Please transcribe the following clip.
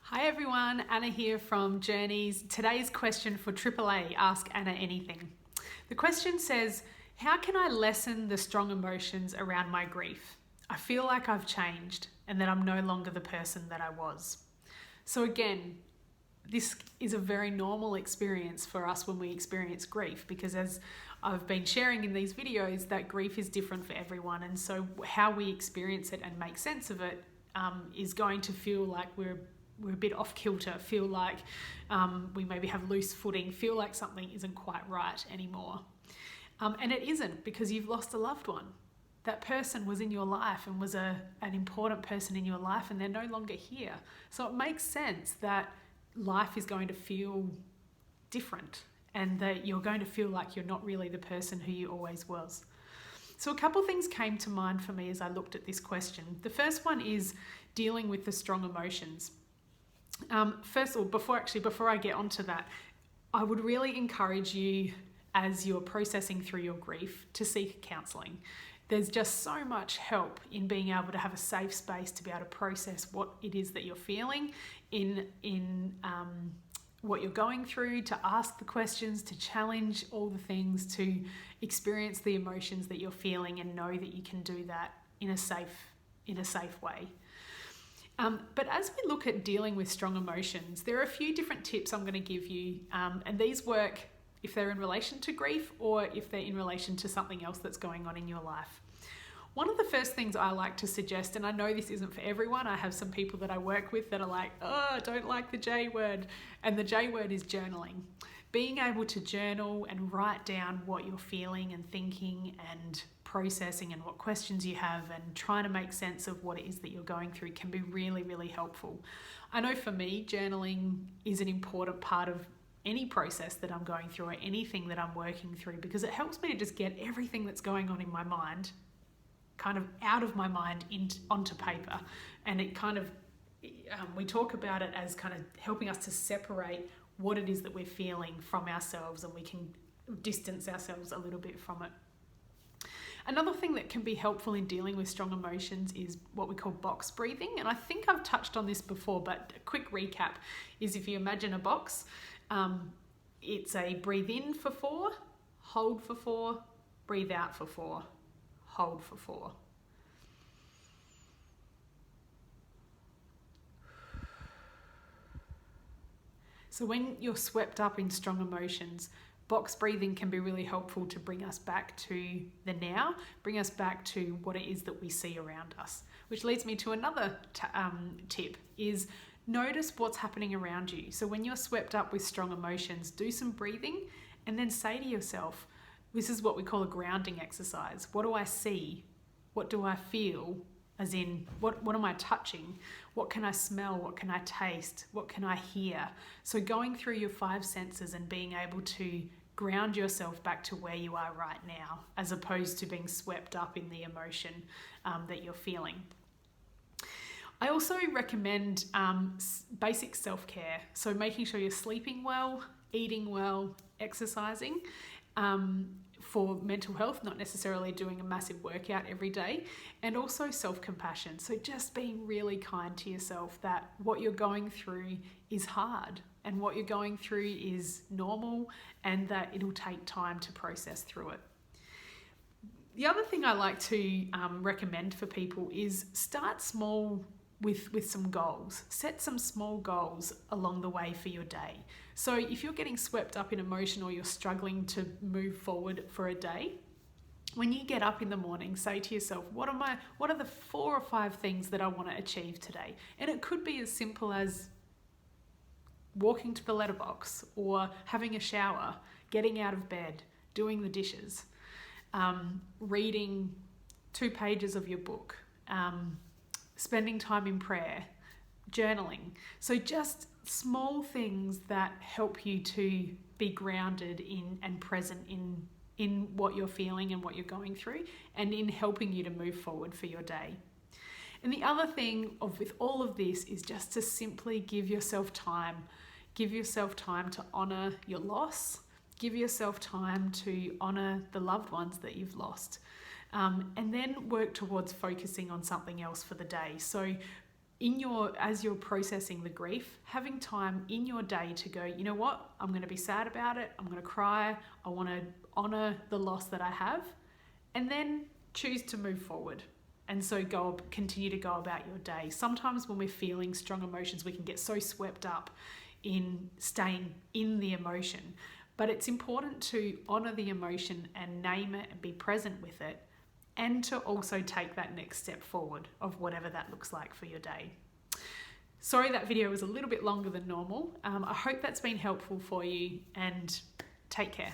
Hi everyone, Anna here from Journeys. Today's question for AAA, Ask Anna Anything. The question says, how can I lessen the strong emotions around my grief? I feel like I've changed and that I'm no longer the person that I was. So again, this is a very normal experience for us when we experience grief, because as I've been sharing in these videos, that grief is different for everyone, and so how we experience it and make sense of it is going to feel like we're a bit off kilter, feel like we maybe have loose footing, feel like something isn't quite right anymore. And it isn't, because you've lost a loved one. That person was in your life and was an important person in your life, and they're no longer here. So it makes sense that life is going to feel different and that you're going to feel like you're not really the person who you always was. So a couple things came to mind for me as I looked at this question. The first one is dealing with the strong emotions. First of all, before I get onto that, I would really encourage you, as you're processing through your grief, to seek counselling. There's just so much help in being able to have a safe space to be able to process what it is that you're feeling, in what you're going through, to ask the questions, to challenge all the things, to experience the emotions that you're feeling and know that you can do that in a safe way. But as we look at dealing with strong emotions, there are a few different tips I'm going to give you, and these work if they're in relation to grief or if they're in relation to something else that's going on in your life. One of the first things I like to suggest, and I know this isn't for everyone, I have some people that I work with that are like, oh, I don't like the J word, and the J word is journaling. Being able to journal and write down what you're feeling and thinking and processing and what questions you have and trying to make sense of what it is that you're going through can be really, really helpful. I know for me, journaling is an important part of any process that I'm going through or anything that I'm working through, because it helps me to just get everything that's going on in my mind kind of out of my mind onto paper. And it kind of, we talk about it as kind of helping us to separate what it is that we're feeling from ourselves, and we can distance ourselves a little bit from it. Another thing that can be helpful in dealing with strong emotions is what we call box breathing. And I think I've touched on this before, but a quick recap is, if you imagine a box, it's a breathe in for 4, hold for 4, breathe out for 4, hold for 4. So when you're swept up in strong emotions, box breathing can be really helpful to bring us back to the now, bring us back to what it is that we see around us. Which leads me to another tip, is notice what's happening around you. So when you're swept up with strong emotions, do some breathing and then say to yourself, this is what we call a grounding exercise. What do I see? What do I feel? As in, what am I touching? What can I smell? What can I taste? What can I hear? So going through your 5 senses and being able to ground yourself back to where you are right now, as opposed to being swept up in the emotion that you're feeling. I also recommend basic self-care. So making sure you're sleeping well, eating well, exercising, for mental health, not necessarily doing a massive workout every day, and also self-compassion. So just being really kind to yourself, that what you're going through is hard and what you're going through is normal, and that it'll take time to process through it. The other thing I like to recommend for people is start small with some goals. Set some small goals along the way for your day. So if you're getting swept up in emotion or you're struggling to move forward for a day, when you get up in the morning, say to yourself, what are the 4 or 5 things that I want to achieve today? And it could be as simple as walking to the letterbox, or having a shower, getting out of bed, doing the dishes, reading 2 pages of your book, spending time in prayer, journaling. So just small things that help you to be grounded in and present in what you're feeling and what you're going through, and in helping you to move forward for your day. And the other thing with all of this is just to simply give yourself time. Give yourself time to honour your loss. Give yourself time to honour the loved ones that you've lost. And then work towards focusing on something else for the day. So as you're processing the grief, having time in your day to go, you know what, I'm going to be sad about it, I'm going to cry, I want to honor the loss that I have, and then choose to move forward. And so continue to go about your day. Sometimes when we're feeling strong emotions, we can get so swept up in staying in the emotion, but it's important to honor the emotion and name it and be present with it, and to also take that next step forward of whatever that looks like for your day. Sorry that video was a little bit longer than normal. I hope that's been helpful for you, and take care.